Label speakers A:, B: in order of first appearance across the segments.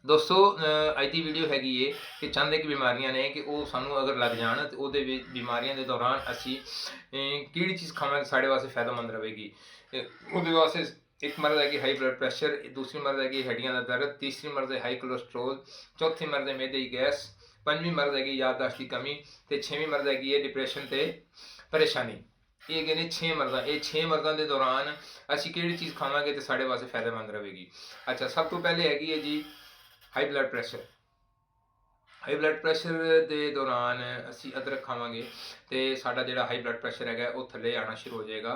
A: दोस्तों अज की वीडियो हैगी है कि चंद एक बीमारियां ने कि वो सानू अगर लग जान तो वो बीमारियों के दौरान असी किहड़ी चीज़ खावांगे साढ़े वास्ते फायदेमंद रहेगी। वो वास्ते एक मर्द है कि हाई ब्लड प्रैशर, दूसरी मर्द है कि हड्डियां का दर्द, तीसरी मर्द है हाई कोलेस्ट्रोल, चौथी मर्द है मैदे की गैस, पंजवीं मर्द है याददाश्त की कमी, तो छेवीं मर्द है डिप्रैशन ते परेशानी। ये गए ने 6 मर्दा। ये 6 मर्दा के दौरान असी किहड़ी चीज़ खावांगे तो साढ़े वास्ते फायदेमंद रहेगी। अच्छा, सब तो पहले हैगी है जी high blood pressure. High blood pressure के दौरान असी अदरक खावांगे तो साडा जिहड़ा हाई ब्लड प्रैशर है वो थले आना शुरू हो जाएगा,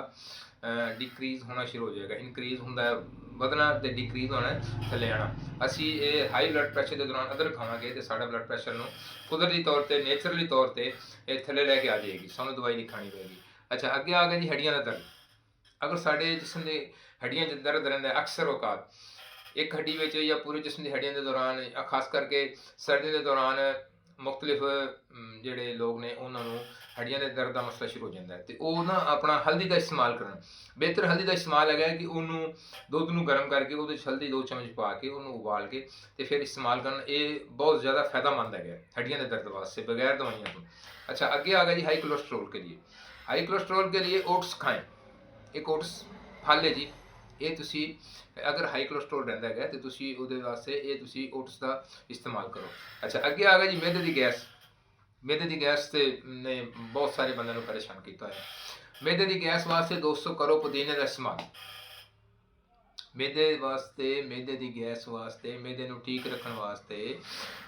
A: डिक्रीज़ होना शुरू हो जाएगा। इनक्रीज़ होंदा है बधना तो डिक्रीज़ होना थले आना। असी हाई ब्लड प्रैशर के दौरान अदरक खावांगे तो साडा ब्लड प्रैशर नूं कुदरती तौर पर नेचुरली तौर पर थले लैके आ जाएगी, सानूं दवाई नहीं खानी पेगी। अच्छा, अगे आ गया जी हड्डियां का दर्द। अगर साढ़े जिसम के हड्डियां दर्द रहता है अक्सर औकात एक हड्डी में या पूरे जिसम की हड्डियों के दौरान या खास करके सर्दियों के दौरान मुख्तलिफ जोड़े लोग ने उन्होंने हड्डियों के दर्द का मसला शुरू हो जाता है। तो वो ना अपना हल्दी का इस्तेमाल करना, बेहतर हल्दी का इस्तेमाल है कि उन्होंने दुध को गर्म करके वो हल्दी 2 चम्मच पा के उन्होंने उबाल के तो फिर इस्तेमाल करना, ये बहुत ज़्यादा फायदेमंद है हड्डियों के दर्द वास्ते बगैर दवाइयों तो। अच्छा, अगे आ गया जी हाई कोलेस्ट्रोल के लिए। हाई कोलेस्ट्रोल के लिए ओट्स खाएँ। एक ओट्स फल है जी, ये तुसी अगर हाई कोलेस्ट्रोल रहता है तो तुसी उहदे वास्ते ये तुसी ओट्स का इस्तेमाल करो। अच्छा, अगे आ गया जी मैदे की गैस। मैदे की गैस से ने बहुत सारे बंदे को परेशान किया है। मैदे की गैस वास्ते दोस्तों करो पुदीने का इस्तेमाल। मैदे वास्ते, मैदे की गैस वास्ते, मैदे को ठीक रखने वास्ते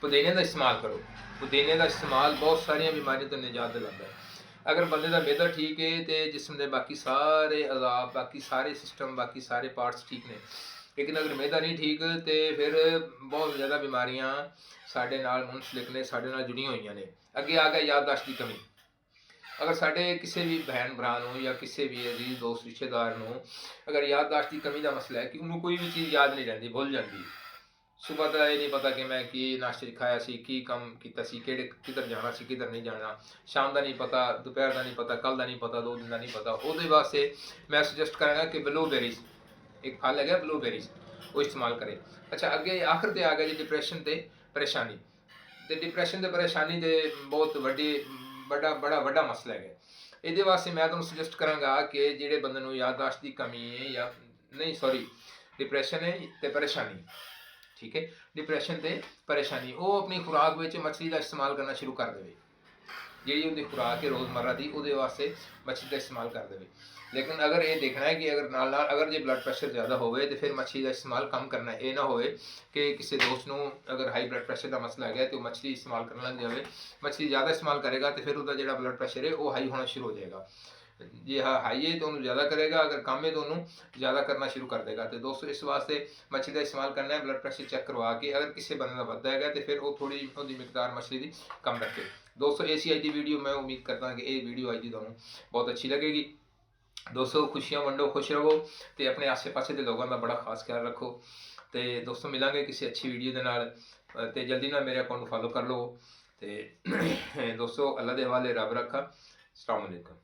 A: पुदीने का इस्तेमाल करो। पुदीने का इस्तेमाल बहुत सारिया बीमारियों तो निजात दिलाता है। अगर बंदे का मैदा ठीक है तो जिसम के बाकी सारे अजाब, बाकी सारे सिस्टम, बाकी सारे पार्ट्स ठीक ने। लेकिन अगर मैदा नहीं ठीक तो फिर बहुत ज़्यादा बीमारियां साढ़े नाल मुंसलिक ने, साढ़े नाल जुड़िया हुई ने। अगे आ गया याददाश्त की कमी। अगर साढ़े किसी भी बहन भरा या किसी भी अजीज दोस्त रिश्तेदार को अगर याददाश्त की कमी का मसला है कि उन्होंने कोई भी चीज़ याद नहीं रहती, भुल जाती। सुबह का ये नहीं पता कि मैं कि नाश्ते खाया सी, की कम किया, किधर जाना सी, किधर नहीं जाना। शाम का नहीं पता, दोपहर का नहीं पता, कल का नहीं पता, 2 दिन का नहीं पता। वो वास्ते मैं सुजैसट कराँगा कि ब्लूबेरीज, एक फल है ब्लूबेरीज, वो इस्तेमाल करें। अच्छा, अगे आखिर ते आ गया जी डिप्रैशन ते परेशानी। तो डिप्रैशन ते परेशानी ते बहुत बड़ा बड़ा मसला है। ये वास्ते मैं तुहानूं सुजैसट कराँगा कि जिहड़े बंदे नूं याददाश्त की कमी है या नहीं, सॉरी, डिप्रैशन है तो परेशानी, ठीक है, डिप्रैशन ते परेशानी, वो अपनी खुराक में मछली का इस्तेमाल करना शुरू कर दे। जी उनकी खुराक है रोज़मर्रा की, वो वास्ते मछली का इस्तेमाल कर दे। लेकिन अगर ये देखना है कि अगर नाल अगर जो ब्लड प्रैशर ज़्यादा होवे तो फिर मछली का इस्तेमाल कम करना है। ये ना होए कि किसी दोस्त को अगर हाई ब्लड प्रैशर का मसला है तो मछली इस्तेमाल करने लग जाए। मछली ज़्यादा इस्तेमाल करेगा तो फिर उसका जो ब्लड प्रैशर है वो हाई होना शुरू हो जाएगा। जी हाँ, हाई है तो उन्होंने ज़्यादा करेगा, अगर कम है तो उन्होंने ज़्यादा करना शुरू कर देगा। तो दोस्तों इस वास्ते मछली का इस्तेमाल करना है, ब्लड प्रैशर चेक करवा के अगर किसी बंदे का बढ़ता है तो फिर वो थोड़ी उसकी मिकदार मछली की कम रखे। दोस्तों ऐसी अज की वीडियो मैं उम्मीद करता हूँ कि ये वीडियो अज की तुहानूं बहुत अच्छी लगेगी। दोस्तों खुशियां वंडो, खुश रहो तो अपने आसे पासे के लोगों का बड़ा खास ख्याल रखो। तो दोस्तों मिलांगे किसी अच्छी वीडियो के नाल, तो जल्दी ना मेरे अकाउंट फॉलो कर लो। तो दोस्तों अल्लाह के हवाले, रब रखा। अस्सलाम वालेकुम।